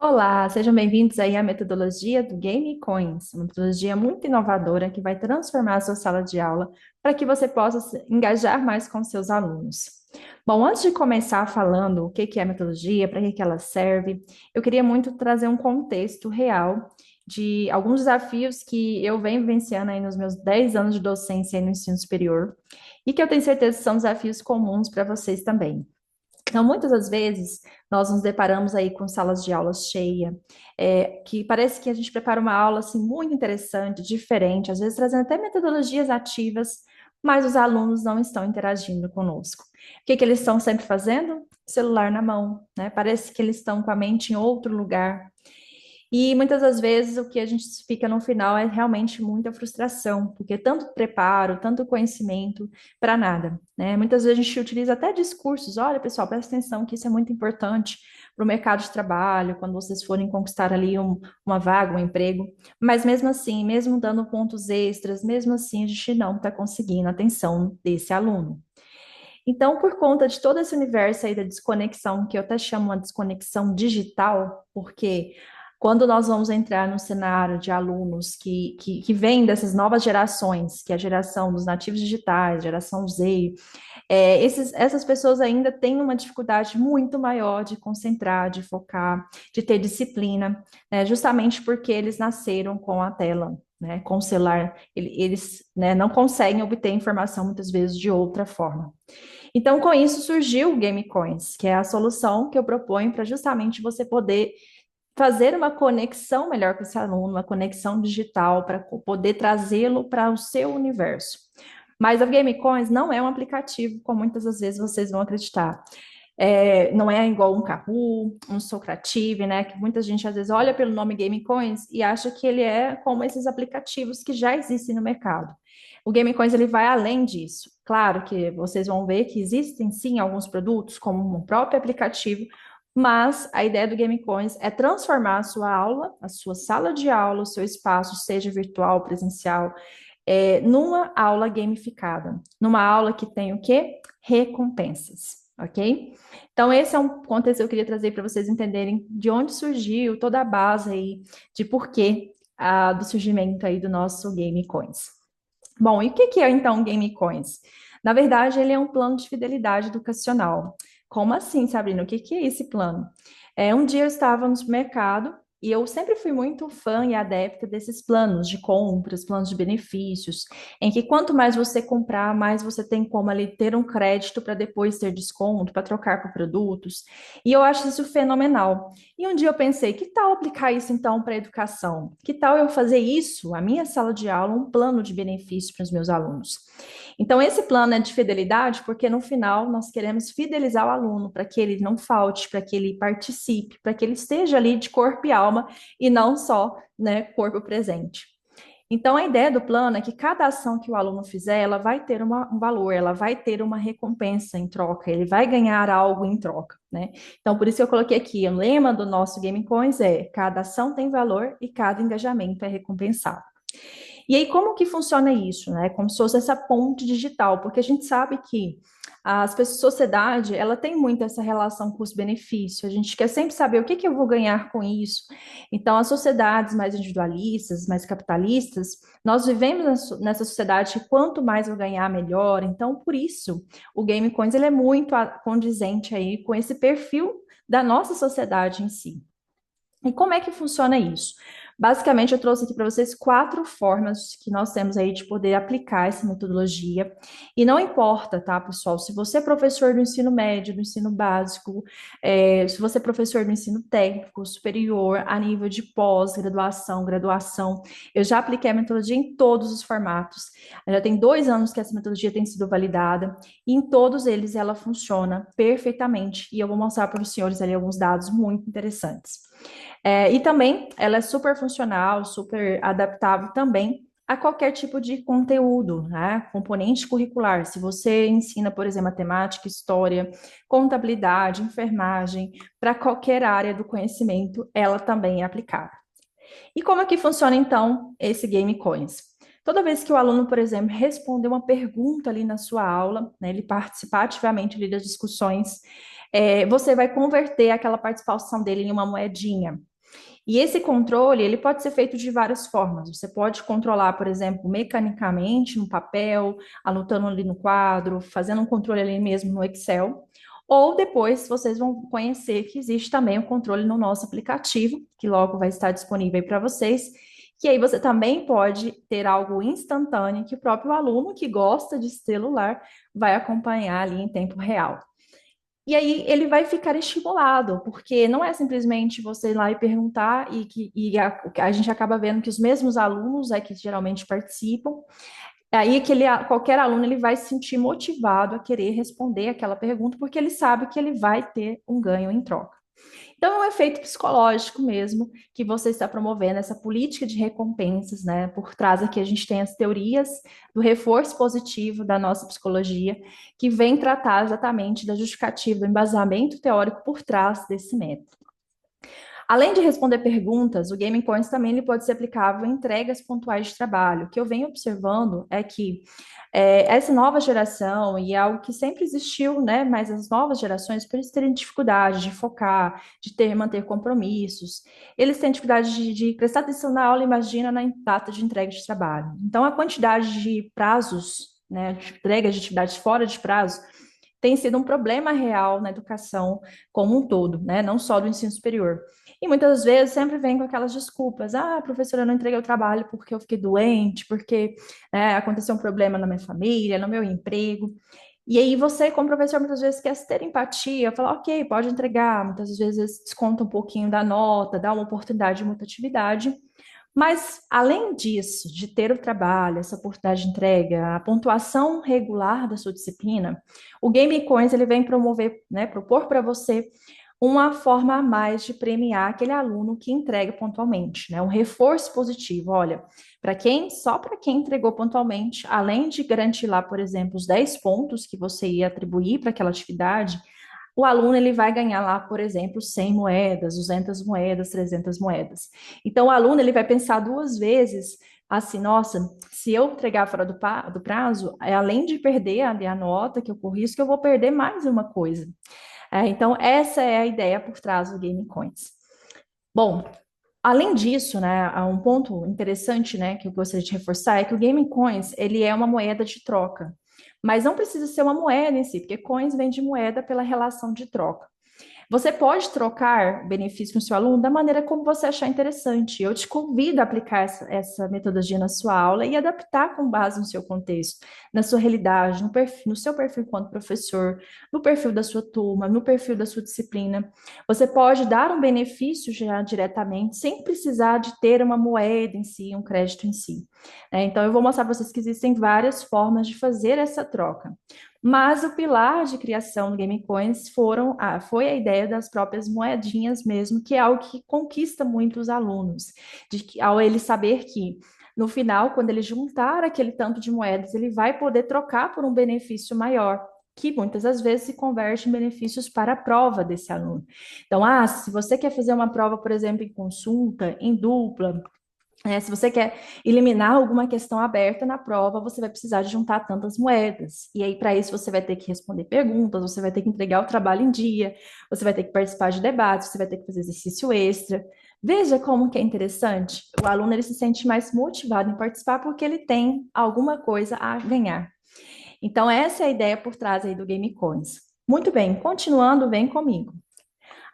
Olá, sejam bem-vindos aí à metodologia do Game Coins, uma metodologia muito inovadora que vai transformar a sua sala de aula para que você possa se engajar mais com seus alunos. Bom, antes de começar falando o que é a metodologia, para que ela serve, eu queria muito trazer um contexto real de alguns desafios que eu venho vivenciando aí nos meus 10 anos de docência aí no ensino superior e que eu tenho certeza que são desafios comuns para vocês também. Então, muitas das vezes, nós nos deparamos aí com salas de aulas cheias, que parece que a gente prepara uma aula assim, muito interessante, diferente, às vezes trazendo até metodologias ativas, mas os alunos não estão interagindo conosco. O que que eles estão sempre fazendo? Celular na mão, né? Parece que eles estão com a mente em outro lugar. E muitas das vezes o que a gente fica no final é realmente muita frustração, porque tanto preparo, tanto conhecimento para nada, né? Muitas vezes a gente utiliza até discursos, olha, pessoal, presta atenção que isso é muito importante para o mercado de trabalho, quando vocês forem conquistar ali uma vaga, um emprego, mas mesmo assim, mesmo dando pontos extras, mesmo assim a gente não está conseguindo a atenção desse aluno. Então, por conta de todo esse universo aí da desconexão, que eu até chamo uma desconexão digital, porque quando nós vamos entrar no cenário de alunos que vêm dessas novas gerações, que é a geração dos nativos digitais, geração Z, essas pessoas ainda têm uma dificuldade muito maior de concentrar, de focar, de ter disciplina, né, justamente porque eles nasceram com a tela. Né, com o celular, eles, né, não conseguem obter informação muitas vezes de outra forma. Então, com isso surgiu o Game Coins, que é a solução que eu proponho para justamente você poder fazer uma conexão melhor com esse aluno, uma conexão digital, para poder trazê-lo para o seu universo. Mas a Game Coins não é um aplicativo, como muitas das vezes vocês vão acreditar. Não é igual um Kahoot, um Socrative, né? Que muita gente às vezes olha pelo nome Game Coins e acha que ele é como esses aplicativos que já existem no mercado. O Game Coins ele vai além disso. Claro que vocês vão ver que existem sim alguns produtos, como um próprio aplicativo, mas a ideia do Game Coins é transformar a sua aula, a sua sala de aula, o seu espaço, seja virtual, presencial, numa aula gamificada, numa aula que tem o quê? Recompensas, ok? Então, esse é um contexto que eu queria trazer para vocês entenderem de onde surgiu toda a base aí de porquê do surgimento aí do nosso Game Coins. Bom, e o que é então o Game Coins? Na verdade, ele é um plano de fidelidade educacional. Como assim, Sabrina? O que é esse plano? Um dia eu estava no supermercado e eu sempre fui muito fã e adepta desses planos de compras, planos de benefícios, em que quanto mais você comprar, mais você tem como ali ter um crédito para depois ter desconto, para trocar por produtos. E eu acho isso fenomenal. E um dia eu pensei, que tal aplicar isso então para a educação? Que tal eu fazer isso, a minha sala de aula, um plano de benefício para os meus alunos? Então, esse plano é de fidelidade porque no final nós queremos fidelizar o aluno para que ele não falte, para que ele participe, para que ele esteja ali de corpo e alma e não só, né, corpo presente. Então, a ideia do plano é que cada ação que o aluno fizer, ela vai ter um valor, ela vai ter uma recompensa em troca, ele vai ganhar algo em troca, né? Então, por isso que eu coloquei aqui, o lema do nosso Game Coins é: cada ação tem valor e cada engajamento é recompensado. E aí, como que funciona isso, né? Como se fosse essa ponte digital, porque a gente sabe que as pessoas, a sociedade, ela tem muito essa relação custo-benefício. A gente quer sempre saber o que que eu vou ganhar com isso. Então, as sociedades mais individualistas, mais capitalistas, nós vivemos nessa sociedade que quanto mais eu ganhar, melhor. Então, por isso, o Game Coins ele é muito condizente aí com esse perfil da nossa sociedade em si. E como é que funciona isso? Basicamente, eu trouxe aqui para vocês quatro formas que nós temos aí de poder aplicar essa metodologia. E não importa, tá, pessoal? Se você é professor do ensino médio, do ensino básico, se você é professor do ensino técnico, superior, a nível de pós-graduação, graduação, eu já apliquei a metodologia em todos os formatos. Já tem 2 anos que essa metodologia tem sido validada, e em todos eles ela funciona perfeitamente. E eu vou mostrar para os senhores ali alguns dados muito interessantes. E também ela é super funcional, super adaptável também a qualquer tipo de conteúdo, né? Componente curricular. Se você ensina, por exemplo, matemática, história, contabilidade, enfermagem, para qualquer área do conhecimento, ela também é aplicável. E como é que funciona então esse Game Coins? Toda vez que o aluno, por exemplo, responder uma pergunta ali na sua aula, né, ele participar ativamente ali das discussões, você vai converter aquela participação dele em uma moedinha. E esse controle, ele pode ser feito de várias formas. Você pode controlar, por exemplo, mecanicamente no papel, anotando ali no quadro, fazendo um controle ali mesmo no Excel. Ou depois vocês vão conhecer que existe também o controle no nosso aplicativo, que logo vai estar disponível aí para vocês. Que aí você também pode ter algo instantâneo que o próprio aluno que gosta de celular vai acompanhar ali em tempo real. E aí ele vai ficar estimulado, porque não é simplesmente você ir lá e perguntar a gente acaba vendo que os mesmos alunos é que geralmente participam. Aí qualquer aluno ele vai se sentir motivado a querer responder aquela pergunta, porque ele sabe que ele vai ter um ganho em troca. Então, é um efeito psicológico mesmo que você está promovendo, essa política de recompensas, né? Por trás aqui a gente tem as teorias do reforço positivo da nossa psicologia, que vem tratar exatamente da justificativa, do embasamento teórico por trás desse método. Além de responder perguntas, o Game Points também ele pode ser aplicável em entregas pontuais de trabalho. O que eu venho observando é que essa nova geração, e é algo que sempre existiu, né? Mas as novas gerações, por eles terem dificuldade de focar, manter compromissos, eles têm dificuldade de prestar atenção na aula, imagina, na data de entrega de trabalho. Então, a quantidade de prazos, né, de entregas de atividades fora de prazo, tem sido um problema real na educação como um todo, né? Não só do ensino superior. E muitas vezes sempre vem com aquelas desculpas: ah, professora, eu não entreguei o trabalho porque eu fiquei doente, porque aconteceu um problema na minha família, no meu emprego. E aí você, como professor, muitas vezes quer ter empatia, falar, ok, pode entregar, muitas vezes desconta um pouquinho da nota, dá uma oportunidade de muita atividade. Mas, além disso, de ter o trabalho, essa oportunidade de entrega, a pontuação regular da sua disciplina, o Game Coins ele vem promover, né, propor para você uma forma a mais de premiar aquele aluno que entrega pontualmente, né? Um reforço positivo. Olha, só para quem entregou pontualmente, além de garantir lá, por exemplo, os 10 pontos que você ia atribuir para aquela atividade, o aluno ele vai ganhar lá, por exemplo, 100 moedas, 200 moedas, 300 moedas. Então, o aluno ele vai pensar duas vezes, assim, nossa, se eu entregar fora do prazo, além de perder a nota que eu corri, isso que eu vou perder mais uma coisa. Então, essa é a ideia por trás do Game Coins. Bom, além disso, né, há um ponto interessante, né, que eu gostaria de reforçar é que o Game Coins, ele é uma moeda de troca. Mas não precisa ser uma moeda em si, porque coins vem de moeda pela relação de troca. Você pode trocar benefício com o seu aluno da maneira como você achar interessante. Eu te convido a aplicar essa metodologia na sua aula e adaptar com base no seu contexto, na sua realidade, no seu perfil enquanto professor, no perfil da sua turma, no perfil da sua disciplina. Você pode dar um benefício já diretamente, sem precisar de ter uma moeda em si, um crédito em si. Então, eu vou mostrar para vocês que existem várias formas de fazer essa troca. Mas o pilar de criação do Game Coins foi a ideia das próprias moedinhas mesmo, que é algo que conquista muito os alunos, ao ele saber que no final, quando ele juntar aquele tanto de moedas, ele vai poder trocar por um benefício maior, que muitas das vezes se converte em benefícios para a prova desse aluno. Então, se você quer fazer uma prova, por exemplo, em consulta, em dupla, se você quer eliminar alguma questão aberta na prova, você vai precisar de juntar tantas moedas. E aí, para isso, você vai ter que responder perguntas, você vai ter que entregar o trabalho em dia, você vai ter que participar de debates, você vai ter que fazer exercício extra. Veja como que é interessante. O aluno ele se sente mais motivado em participar porque ele tem alguma coisa a ganhar. Então, essa é a ideia por trás aí do Game Coins. Muito bem, continuando, vem comigo.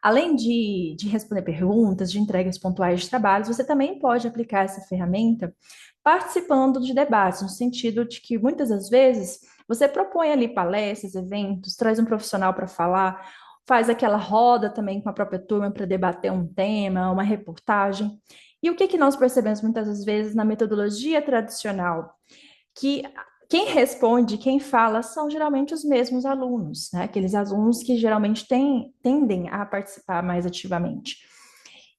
Além de responder perguntas, de entregas pontuais de trabalhos, você também pode aplicar essa ferramenta participando de debates, no sentido de que muitas das vezes você propõe ali palestras, eventos, traz um profissional para falar, faz aquela roda também com a própria turma para debater um tema, uma reportagem. E o que nós percebemos muitas das vezes na metodologia tradicional? Que quem responde, quem fala, são geralmente os mesmos alunos, né? Aqueles alunos que geralmente tendem a participar mais ativamente.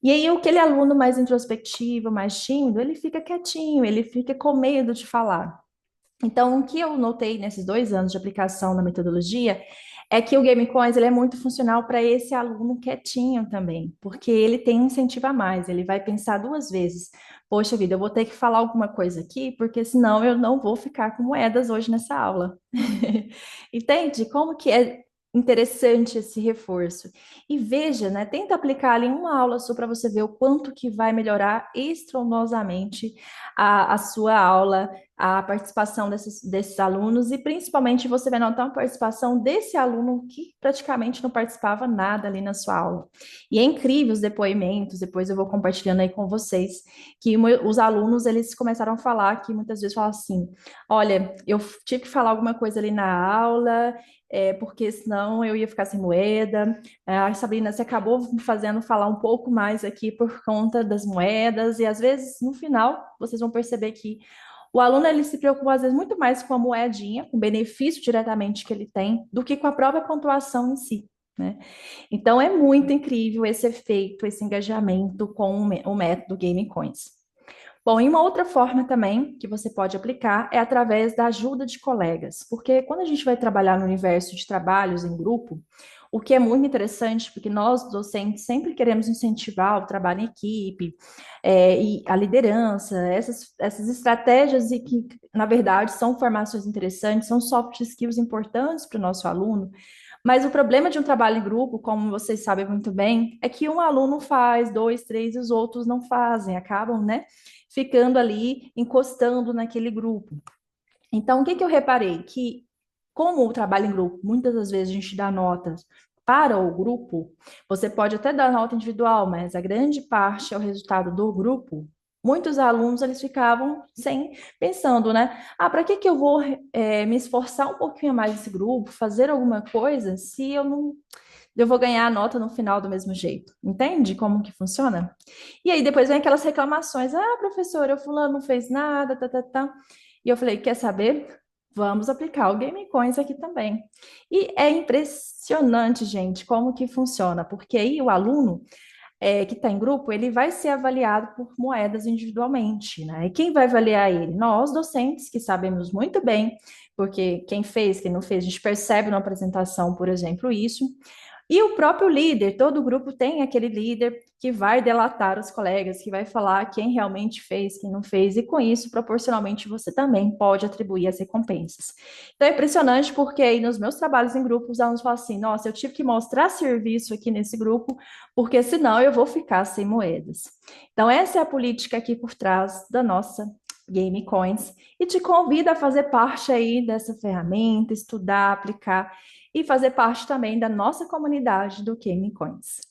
E aí, aquele aluno mais introspectivo, mais tímido, ele fica quietinho, ele fica com medo de falar. Então, o que eu notei nesses 2 anos de aplicação da metodologia é que o Game Coins ele é muito funcional para esse aluno quietinho também, porque ele tem um incentivo a mais, ele vai pensar duas vezes. Poxa vida, eu vou ter que falar alguma coisa aqui, porque senão eu não vou ficar com moedas hoje nessa aula. Entende? Como que é? interessante esse reforço. E veja, né? Tenta aplicar ali em uma aula sua para você ver o quanto que vai melhorar estrondosamente a sua aula, a participação desses alunos, e principalmente você vai notar uma participação desse aluno que praticamente não participava nada ali na sua aula. E é incrível os depoimentos, depois eu vou compartilhando aí com vocês, que os alunos, eles começaram a falar que muitas vezes falam assim, olha, eu tive que falar alguma coisa ali na aula, porque senão eu ia ficar sem moeda. Sabrina, você acabou me fazendo falar um pouco mais aqui por conta das moedas, e às vezes, no final, vocês vão perceber que o aluno ele se preocupa, às vezes, muito mais com a moedinha, com o benefício diretamente que ele tem, do que com a própria pontuação em si. Né? Então, é muito incrível esse efeito, esse engajamento com o método Game Coins. Bom, e uma outra forma também que você pode aplicar é através da ajuda de colegas, porque quando a gente vai trabalhar no universo de trabalhos em grupo, o que é muito interessante, porque nós, docentes, sempre queremos incentivar o trabalho em equipe, e a liderança, essas estratégias e que, na verdade, são formações interessantes, são soft skills importantes para o nosso aluno, mas o problema de um trabalho em grupo, como vocês sabem muito bem, é que um aluno faz, dois, três, e os outros não fazem, acabam, né, ficando ali, encostando naquele grupo. Então, o que que eu reparei? Que, como o trabalho em grupo, muitas das vezes a gente dá notas para o grupo, você pode até dar nota individual, mas a grande parte é o resultado do grupo. Muitos alunos, eles ficavam sem, pensando, né? Ah, para que que eu vou me esforçar um pouquinho mais nesse grupo, fazer alguma coisa, se eu não, eu vou ganhar a nota no final do mesmo jeito? Entende como que funciona? E aí depois vem aquelas reclamações, ah, professora, o fulano não fez nada, tá, tá, tá. E eu falei, quer saber? Vamos aplicar o Game Coins aqui também. E é impressionante, gente, como que funciona, porque aí o aluno que está em grupo, ele vai ser avaliado por moedas individualmente, né? E quem vai avaliar ele? Nós, docentes, que sabemos muito bem, porque quem fez, quem não fez, a gente percebe na apresentação, por exemplo, isso. E o próprio líder, todo grupo tem aquele líder que vai delatar os colegas, que vai falar quem realmente fez, quem não fez, e com isso, proporcionalmente, você também pode atribuir as recompensas. Então é impressionante porque aí nos meus trabalhos em grupo, os alunos falam assim: nossa, eu tive que mostrar serviço aqui nesse grupo, porque senão eu vou ficar sem moedas. Então, essa é a política aqui por trás da nossa Game Coins, e te convido a fazer parte aí dessa ferramenta, estudar, aplicar e fazer parte também da nossa comunidade do Game Coins.